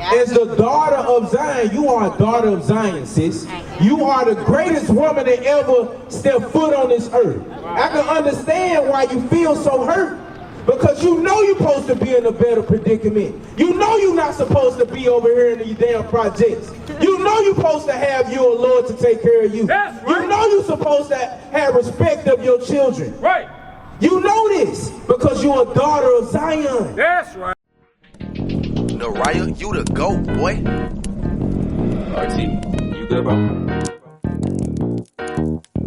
As the daughter of Zion, you are a daughter of Zion, sis. You are the greatest woman that ever stepped foot on this earth. I can understand why you feel so hurt. Because you know you're supposed to be in a better predicament. You know you're not supposed to be over here in these damn projects. You know you're supposed to have your Lord to take care of you. That's right. You know you're supposed to have respect of your children. Right. You know this because you're a daughter of Zion. That's right. Nariah, you the GOAT, boy. RT, you good, bro?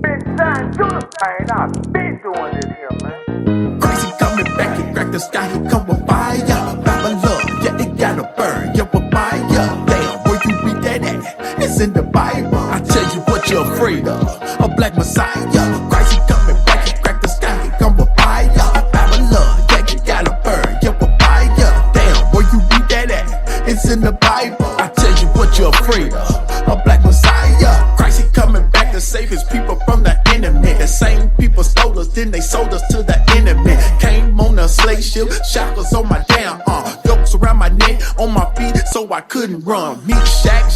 Been signed to the pain. I've been doing this here, man. Crazy coming back, he crack the sky, he come with fire. Babylon, yeah, it gotta burn, yeah, papaya. Damn, where you read that at? It's in the Bible. I tell you what you're afraid of, a black messiah. Crazy coming back, he crack the sky, he come with fire. Babylon, yeah, it gotta burn, yeah, papaya. Damn, where you read that at? It's in the Bible. I tell you what you're afraid of, a black messiah. Christ, he coming back to save his people from the enemy. The same people stole us, then they sold us to the enemy. Came on a slave ship, shackles on my damn arm, yokes around my neck, on my feet, so I couldn't run. Meat shack.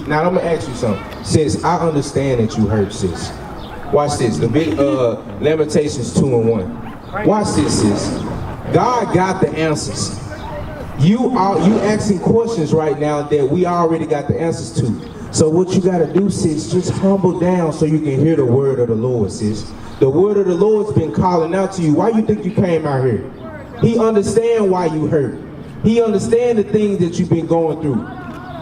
Now I'm gonna ask you something. Sis, I understand that you hurt, sis. Watch this. The big Lamentations 2:1. Watch this, sis. God got the answers. You asking questions right now that we already got the answers to. So what you gotta do, sis, just humble down so you can hear the word of the Lord, sis. The word of the Lord's been calling out to you. Why you think you came out here? He understand why you hurt. He understand the things that you've been going through.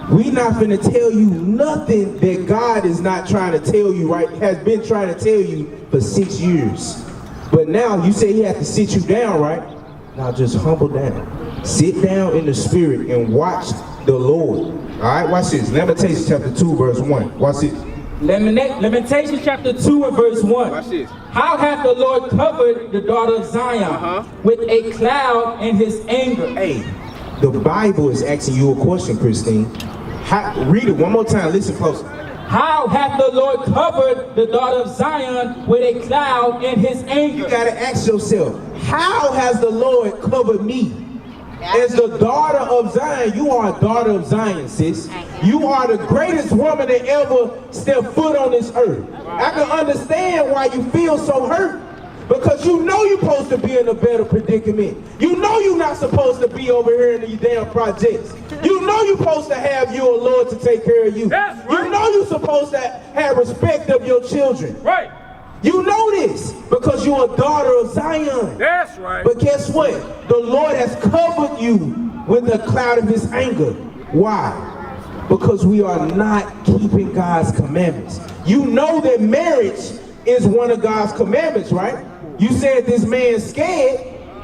We not finna tell you nothing that God is not trying to tell you, right? Has been trying to tell you for 6 years. But now you say he has to sit you down, right? Now just humble down. Sit down in the spirit and watch the Lord. All right, watch this. Lamentations chapter 2, verse 1. Watch this. Lamentations chapter 2 and verse 1. Watch this. How hath the Lord covered the daughter of Zion with a cloud in his anger? Hey, the Bible is asking you a question, Christine. Read it one more time. Listen close. How hath the Lord covered the daughter of Zion with a cloud in his anger? You gotta ask yourself, how has the Lord covered me? As the daughter of Zion, you are a daughter of Zion, sis. You are the greatest woman that ever stepped foot on this earth. I can understand why you feel so hurt. Because you know you're supposed to be in a better predicament. You know you're not supposed to be over here in these damn projects. You know you're supposed to have your Lord to take care of you. That's right. You know you're supposed to have respect of your children. Right. You know this because you're a daughter of Zion. That's right. But guess what? The Lord has covered you with the cloud of his anger. Why? Because we are not keeping God's commandments. You know that marriage is one of God's commandments, right? You said this man's scared.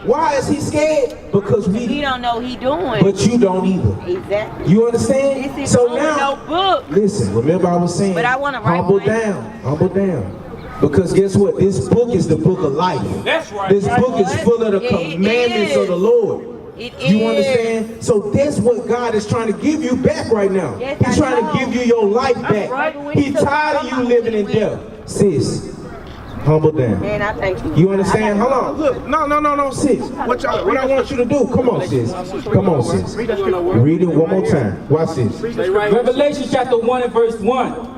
Why is he scared? Because he don't know he doing. But you don't either. Exactly. You understand? This is So only now, no book. listen. Remember I was saying, But I wanna write humble one. down, humble down. Because guess what? This book is the book of life. That's right. This book is full of the It commandments is. of the Lord. It You is. understand? So that's what God is trying to give you back right now. Yes, He's I trying know. to give you your life back. right. He's tired of you living in death. Sis, humble down. Man, I thank you. You understand? Hold on. Look. No, sis. What I want you to do. Come on, sis. Come on, sis. Read it one more time. Watch this. Revelation chapter 1 and verse 1.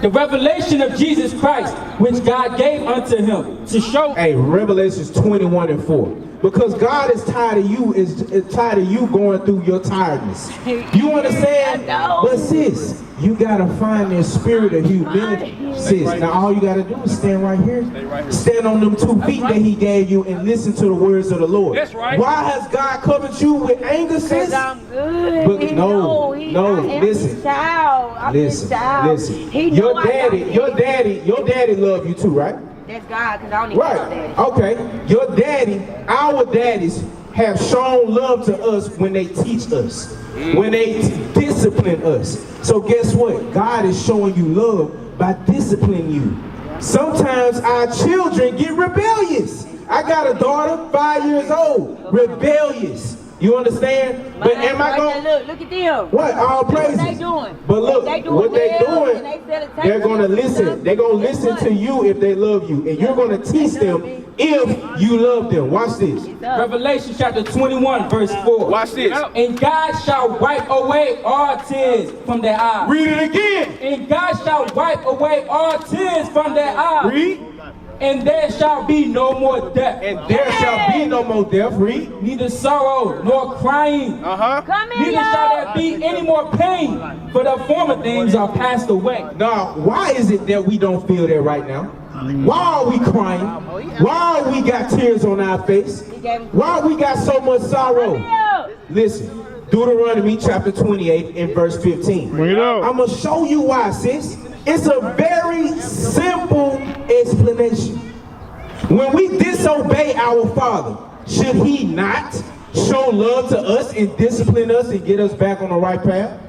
The revelation of Jesus Christ, which God gave unto him to show. Hey, Revelations 21 and 4. Because God is tired of you, is tired of you going through your tiredness. You understand? I know. But sis, you gotta find that spirit of humility. Sis, now all you gotta do is stand right here. Stand on them 2 feet that he gave you and listen to the words of the Lord. That's right. Why has God covered you with anger, sis? Because I'm good. But He no, know. I am listen. his child. I'm his child. Listen. He Your know I got daddy love you too, right? That's God, because I don't even know daddy. Right. Okay. Your daddy, our daddies have shown love to us when they teach us, when they discipline us. So guess what? God is showing you love by disciplining you. Sometimes our children get rebellious. I got a daughter, 5 years old, rebellious. You understand? But am I going? Look at them. What? All praises. What they doing? But look, what they well, doing, and they sell the they're going to tapes and listen. stuff. They're going to Guess listen what? to you if they love you. And you're going to teach them if you love them. Watch this. Revelation chapter 21, verse 4. Watch this. And God shall wipe away all tears from their eyes. Read it again. And God shall wipe away all tears from their eyes. Read. And there shall be no more death. And there shall be no more death. Read. Neither sorrow nor crying. Come here, Neither shall there be any more pain, for the former things are passed away. Now, why is it that we don't feel that right now? Why are we crying? Why we got tears on our face? Why we got so much sorrow? Listen, Deuteronomy chapter 28 and verse 15. I'm going to show you why, sis. It's a very simple explanation. When we disobey our Father, should He not show love to us and discipline us and get us back on the right path?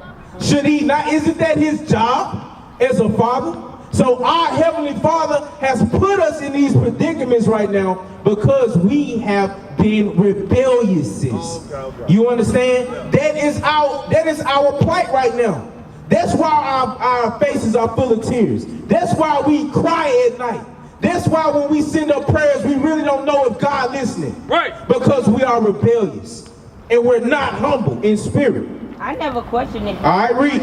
Should He not? Isn't that His job as a father? So our Heavenly Father has put us in these predicaments right now because we have been rebellious, sis. You understand? That is our plight right now. That's why our faces are full of tears. That's why we cry at night. That's why when we send up prayers, we really don't know if God listening. Right. Because we are rebellious. And we're not humble in spirit. I never questioned it. All right, read.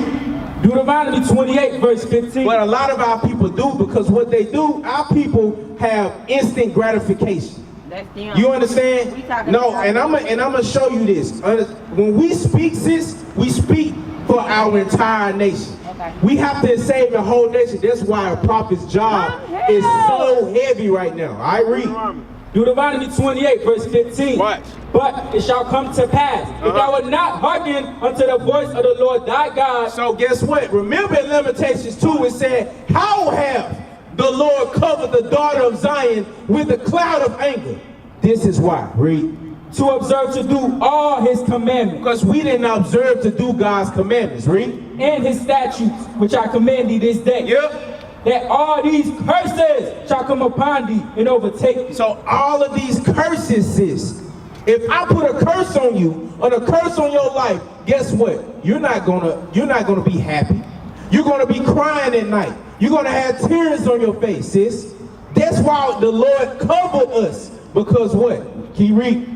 Deuteronomy 28, verse 15. But a lot of our people do, because what they do, our people have instant gratification. That's them. You understand? We talking No, about and I'm gonna show you this. When we speak, sis, we speak for our entire nation. Okay. We have to save the whole nation. That's why a prophet's job is so heavy right now. I read. Deuteronomy 28, verse 15. Watch. But it shall come to pass, if thou wilt not hearken unto the voice of the Lord thy God. So guess what? Remember in Lamentations 2, it said, how have the Lord covered the daughter of Zion with a cloud of anger? This is why. Read. To observe to do all his commandments. Because we didn't observe to do God's commandments. Read. And his statutes, which I command thee this day. Yep. That all these curses shall come upon thee and overtake thee. So all of these curses, sis, if I put a curse on you or a curse on your life, guess what? You're not gonna be happy. You're gonna be crying at night. You're gonna have tears on your face, sis. That's why the Lord covered us. Because what? Can you read?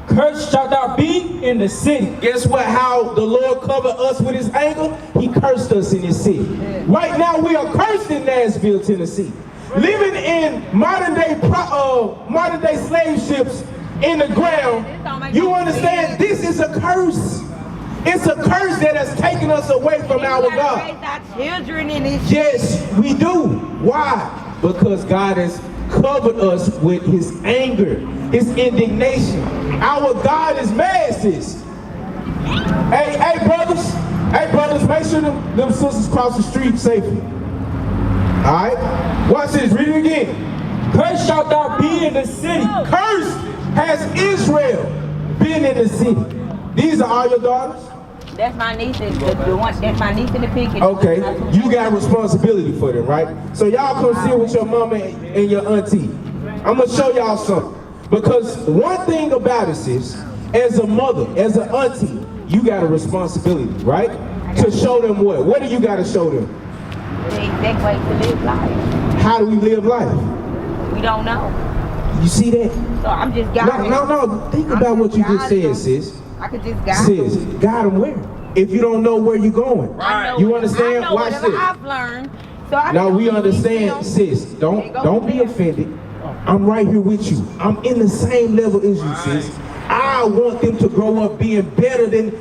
Cursed shalt thou be in the city. Guess what? How the Lord covered us with his anger? He cursed us in his city. Right now we are cursed in Nashville, Tennessee. Living in modern day slave ships in the ground. You understand? This is a curse. It's a curse that has taken us away from our God. Raise our children in this. Yes, we do. Why? Because God has covered us with his anger, his indignation. Our God is mad, sis. Hey brothers, make sure them sisters cross the street safely. All right? Watch this, read it again. Cursed shalt thou be in the city. Cursed has Israel been in the city. These are all your daughters? That's my niece, the one. That's my niece in the picture. Okay, you got responsibility for them, right? So y'all come sit with your mama and your auntie. I'm gonna show y'all something. Because one thing about it is, as a mother, as an auntie, you got a responsibility, right? To show them what? What do you got to show them? The exact way to live life. How do we live life? We don't know. You see that? So I'm just guiding. No. Think about what you just said, sis. I could just guide Sis, them. guide them where? If you don't know where you're going. I know You what- understand? I know Watch whatever this. I've learned. So I Now know we what understand, them. sis. Don't be offended. I'm right here with you. I'm in the same level as you, sis. I want them to grow up being better than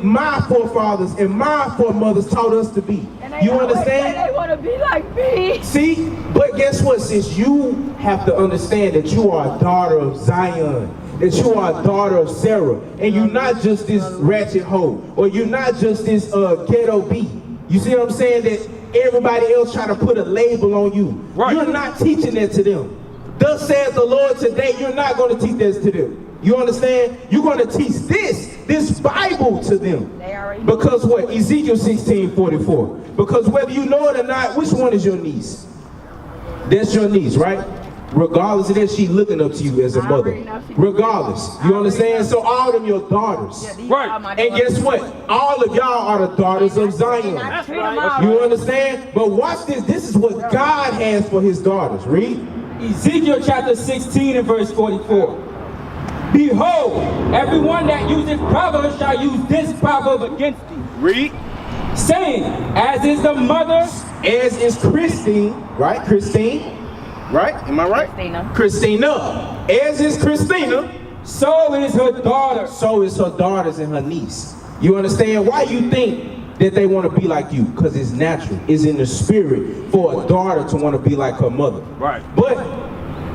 my forefathers and my foremothers taught us to be. And they You always understand? say they want to be like me. See? But guess what, sis? You have to understand that you are a daughter of Zion. That you are a daughter of Sarah. And you're not just this ratchet hoe. Or you're not just this ghetto B. You see what I'm saying? That everybody else trying to put a label on you. Right. You're not teaching that to them. Thus says the Lord today, you're not going to teach this to them. You understand? You're going to teach this Bible to them. They already Because what? Ezekiel 16:44. Because whether you know it or not, which one is your niece? That's your niece, right? Regardless of that, she looking up to you as a mother. Regardless. You understand? So all of them your daughters. Right. And guess what? All of y'all are the daughters of Zion. You understand? But watch this. This is what God has for his daughters. Read. Ezekiel chapter 16 and verse 44. Behold, everyone that useth proverbs shall use this proverb against thee. Read. Saying, as is the mother, As is Christine. Right? Christine. Right? Am I right? Christina. As is Christina. so is her daughter. So is her daughters and her niece. You understand? Why you think that they want to be like you? Because it's natural. It's in the spirit for a daughter to want to be like her mother. Right. But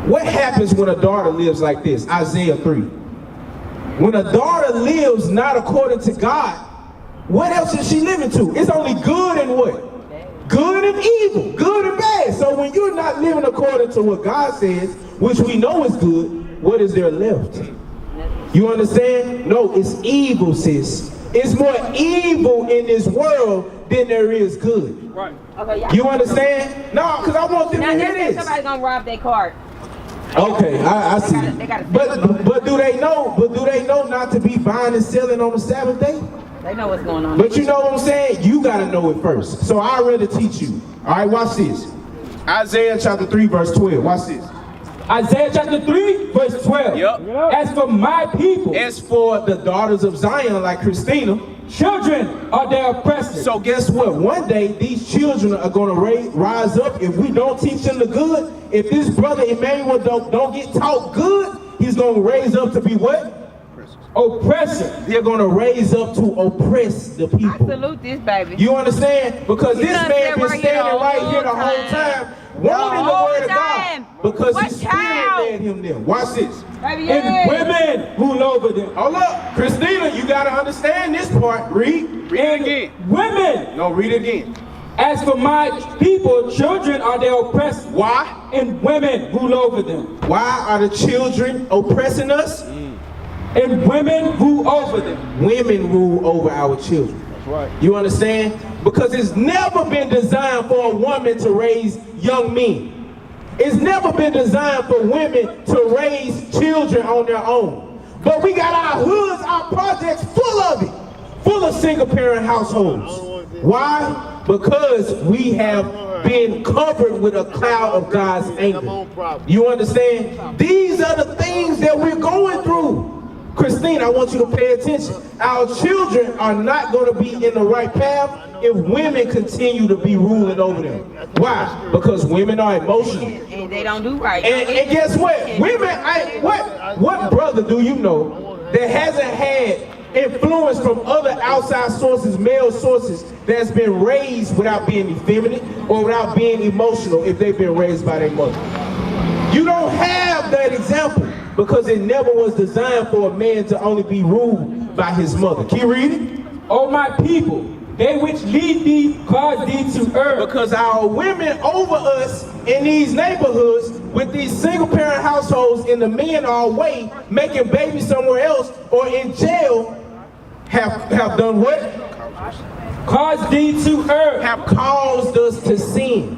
what happens when a daughter lives like this? Isaiah 3. When a daughter lives not according to God, what else is she living to? It's only good and what? Good and evil. Good and bad. So when you're not living according to what God says, which we know is good, what is there left? You understand? No, it's evil, sis. It's more evil in this world than there is good. Right. Okay, yeah. You understand? No, because I want them Now to just hear say this. somebody's gonna rob their car. Okay, I see. They gotta But do they know? But do they know not to be buying and selling on the Sabbath day? They know what's going on. But you know what I'm saying? You gotta know it first. So I'd rather teach you. All right, watch this. Isaiah chapter 3, verse 12. Watch this. Isaiah chapter 3, verse 12. Yep. As for my people, As for the daughters of Zion, like Christina, children are their oppressors. so guess what? One day these children are going to rise up. If we don't teach them the good, if this brother Emmanuel don't get taught good, he's going to raise up to be what? Oppressor. They're going to raise up to oppress the I people. salute this baby. You understand? Because You this done man said been right here standing the right here the whole whole time. time, wanting the whole word of time. God. Because What his spirit child? led him there. Watch this. Baby, And yeah. women rule over them. Hold up. Christina, you got to understand this part. Read. Read it again. Women. No, read it again. As for my people, children are their oppressors. Why? And women rule over them. Why are the children oppressing us? And women rule over them. Women rule over our children. That's right. You understand? Because it's never been designed for a woman to raise young men. It's never been designed for women to raise children on their own. But we got our hoods, our projects full of it. Full of single parent households. Why? Because we have been covered with a cloud of God's anger. You understand? These are the things that we're going through. Christine, I want you to pay attention. Our children are not going to be in the right path if women continue to be ruling over them. Why? Because women are emotional. And they don't do right. And guess what? Women, what brother do you know that hasn't had influence from other outside sources, male sources, that's been raised without being effeminate or without being emotional if they've been raised by their mother? You don't have that example because it never was designed for a man to only be ruled by his mother. Keep reading. O my people, they which lead thee cause thee to err. Because our women over us in these neighborhoods with these single parent households and the men are away making babies somewhere else or in jail have done what? Cause thee to err. Have caused us to sin.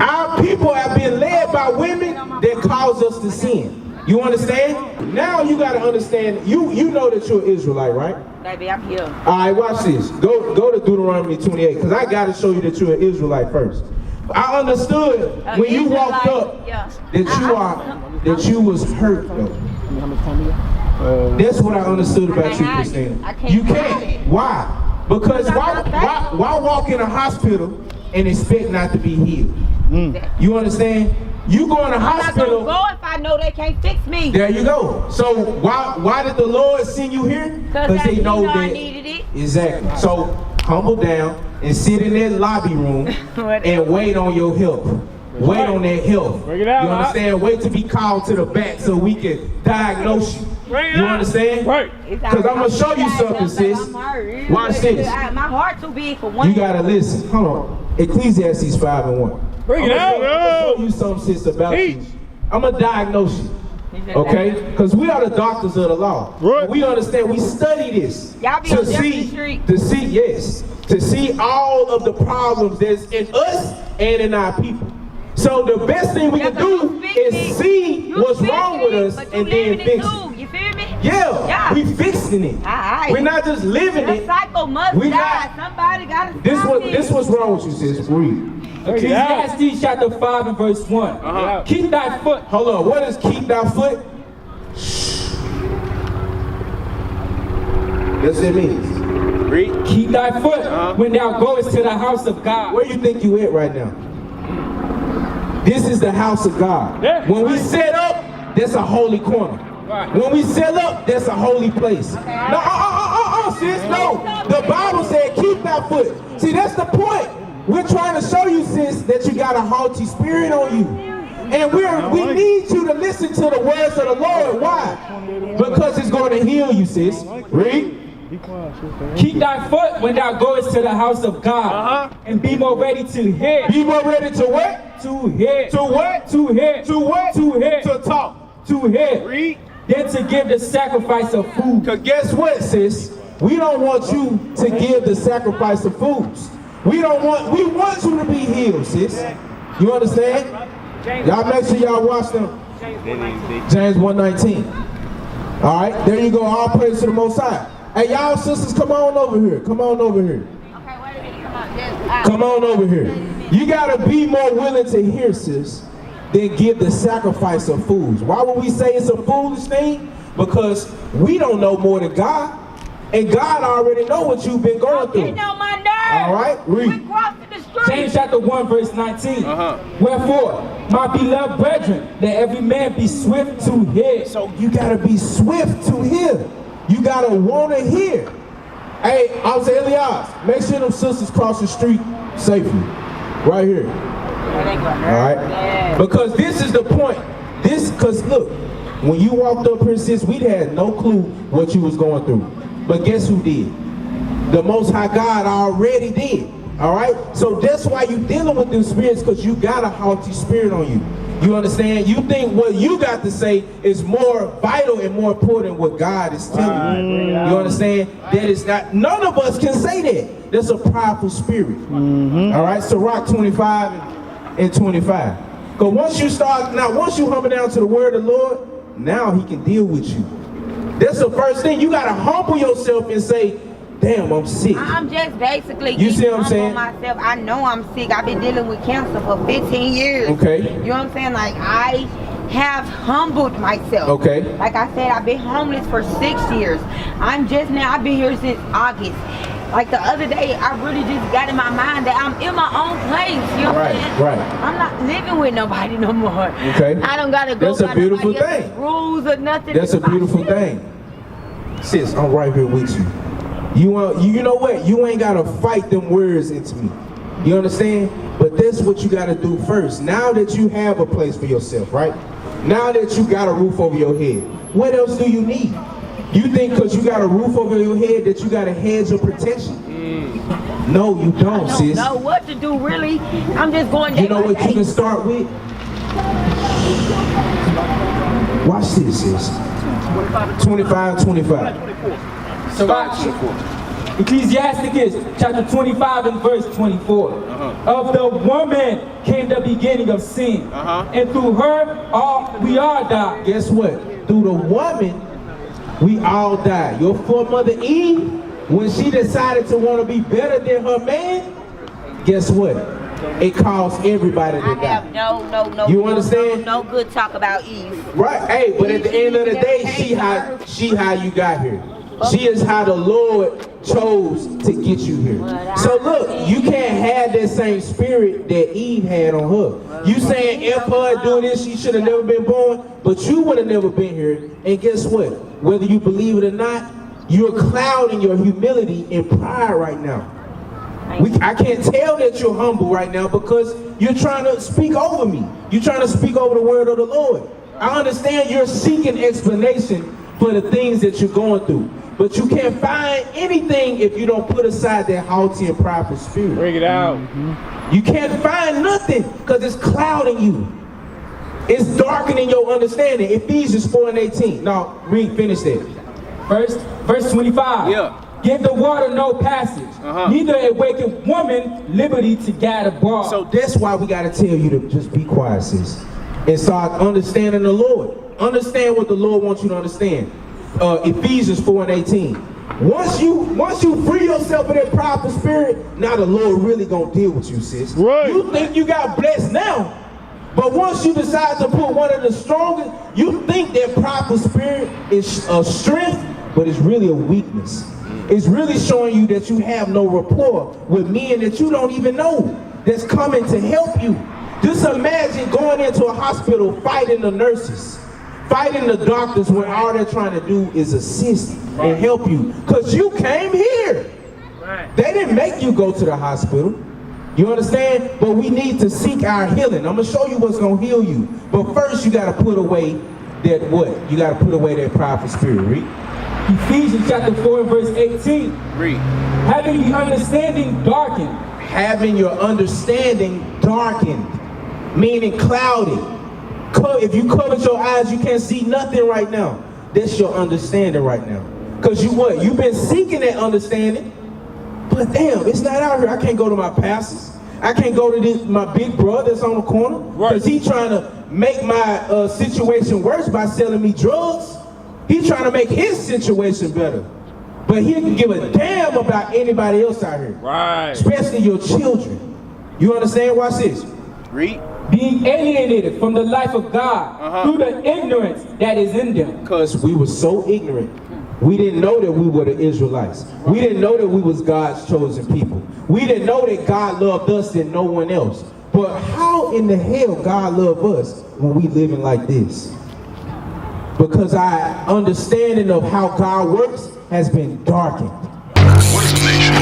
Our people have been led by women that cause us to sin. You understand? Now you got to understand, you know that you're an Israelite, right? Baby, I'm here. All right, watch this. Go to Deuteronomy 28, because I got to show you that you're an Israelite first. I understood when you walked up that you was hurt, though. That's what I understood about you, Christina. You can't. Why? Because why walk in a hospital and expect not to be healed? You understand? You go in a hospital. I'm not gonna go if I know they can't fix me. There you go. So why did the Lord send you here? Because He know I that. needed it. Exactly. So humble down and sit in that lobby room and wait on your help. Wait on that help. Bring it out, You understand? Wait to be called to the back so we can diagnose you. Bring it You out. understand? Right. Because I'm going to show you something, sis. Watch this. My heart too big for one. You got to listen. Hold on. Ecclesiastes 5:1. Bring it out. I'm going to show you something, sis, about you. I'm going to diagnose you. Okay? Because we are the doctors of the law. Right. We understand. We study this. Y'all be on Jefferson Street. To see all of the problems that's in us and in our people. So the best thing we can do is see what's wrong with us and then fix it. You feel me? Yeah, we fixing it. Alright. We're not just living The it. cycle must We die. not- Somebody gotta This stop it. what's wrong with you, sis. Read. Ecclesiastes chapter 5 and verse 1. Keep thy foot. Hold on. What is keep thy foot? That's what it means. Read. Keep thy foot when thou goest to the house of God. Where you think you at right now? This is the house of God. Yeah. When we set up, that's a holy corner. Right. When we set up, that's a holy place. No, sis, no. The Bible said keep thy foot. See, that's the point. We're trying to show you, sis, that you got a haughty spirit on you. And we need you to listen to the words of the Lord. Why? Because it's going to heal you, sis. Read. Keep thy foot when thou goest to the house of God, and be more ready to hear. Be more ready to what? To hear. To what? To hear. To what? To hear. To talk. To hear. Read. Then to give the sacrifice of food. Because guess what, sis? We don't want you to give the sacrifice of foods. We want you to be healed, sis. You understand? Y'all make sure y'all watch them. James 1:19. All right, there you go. All praise to the Most High. Hey, y'all sisters, come on over here. Come on over here. Okay, wait a minute. Come on. Come on over here. You gotta be more willing to hear, sis, than give the sacrifice of foods. Why would we say it's a foolish thing? Because we don't know more than God. And God already know what you've been going through. Getting on my nerves. All right, read. We crossing the street. James chapter 1 verse 19. Wherefore, my beloved brethren, let every man be swift to hear. So you gotta be swift to hear. You gotta wanna hear. Hey, I was Elias. Make sure them sisters cross the street safely. Right here. All right? Because this is the point. Because look, when you walked up here, sis, we had no clue what you was going through. But guess who did? The Most High God already did. All right? So that's why you dealing with them spirits, because you got a haughty spirit on you. You understand? You think what you got to say is more vital and more important than what God is telling you. You understand? That is not, none of us can say that. That's a prideful spirit. All right? So Rock 25 and 25. Because once you humble down to the word of the Lord, now he can deal with you. That's the first thing. You got to humble yourself and say, damn, I'm sick. I'm just basically You see what I'm saying? myself. I know I'm sick. I've been dealing with cancer for 15 years. Okay. You know what I'm saying? Like, I have humbled myself. Okay. Like I said, I've been homeless for 6 years. I've been here since August. Like the other day, I really just got in my mind that I'm in my own place. You know what I'm saying? Right. I'm not living with nobody no more. Okay. I don't gotta go That's a by beautiful nobody else's thing. rules or nothing. That's a It's my beautiful shit. thing. Sis, I'm right here with you. You know what? You ain't gotta fight them words into me. You understand? But that's what you gotta do first. Now that you have a place for yourself, right? Now that you got a roof over your head, what else do you need? You think because you got a roof over your head that you got a hedge of protection? No, you don't, I sis. don't know what to do, really. I'm just going day You know by what day. you can start with? Watch this, sis. 25. So Ecclesiastes chapter 25 and verse 24. Of the woman came the beginning of sin. And through her we all die. Guess what? Through the woman, we all die. Your foremother Eve, when she decided to want to be better than her man, guess what? It caused everybody to I die. have no. You understand? No good talk about Eve. Right. Hey, but at the end of the day, she how you got here. She is how the Lord chose to get you here. So look, you can't have that same spirit that Eve had on her. You saying if her doing this, she should have never been born, but you would have never been here. And guess what? Whether you believe it or not, you're clouding your humility and pride right now. I can't tell that you're humble right now because you're trying to speak over me. You're trying to speak over the word of the Lord. I understand you're seeking explanation for the things that you're going through. But you can't find anything if you don't put aside that haughty and prideful spirit. Bring it out. You can't find nothing because it's clouding you. It's darkening your understanding. Ephesians 4 and 18. Now, finish that. Verse 25. Yeah. give the water no passage. Neither a wicked woman liberty to guide abroad. So that's why we gotta tell you to just be quiet, sis, and start understanding the Lord. Understand what the Lord wants you to understand. Ephesians 4:18. Once you free yourself of that prideful spirit, now the Lord really gonna deal with you, sis. Right. You think you got blessed now, but once you decide to put one of the strongest, you think that prideful spirit is a strength, but it's really a weakness. It's really showing you that you have no rapport with men that you don't even know that's coming to help you. Just imagine going into a hospital fighting the nurses, fighting the doctors when all they're trying to do is assist and help you. Because you came here. They didn't make you go to the hospital. You understand? But we need to seek our healing. I'm going to show you what's going to heal you. But first you got to put away that what? You got to put away that prideful spirit. Read. Ephesians chapter 4 and verse 18. Read. Having the understanding darkened. Having your understanding darkened, meaning cloudy. If you covered your eyes, you can't see nothing right now. That's your understanding right now. Because you what? You've been seeking that understanding. But damn, it's not out here. I can't go to my pastors. I can't go to my big brother that's on the corner. Because he's trying to make my situation worse by selling me drugs. He's trying to make his situation better. But he can give a damn about anybody else out here. Right. Especially your children. You understand? Watch this. Read. Being alienated from the life of God through the ignorance that is in them. Because we were so ignorant. We didn't know that we were the Israelites. We didn't know that we was God's chosen people. We didn't know that God loved us and no one else. But how in the hell God loved us when we living like this? Because our understanding of how God works has been darkened. What is a nation?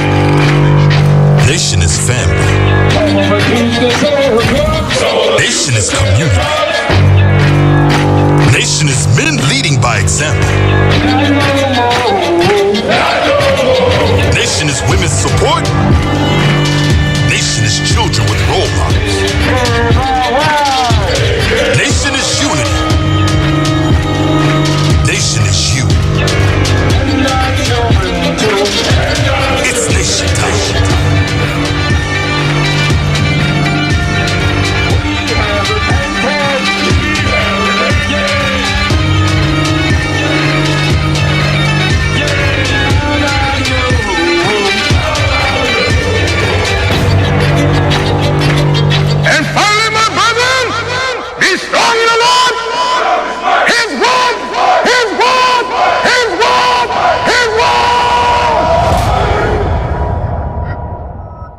Nation is family. Nation is community. Nation is men leading by example. Nation is women's support. Nation is children with role models.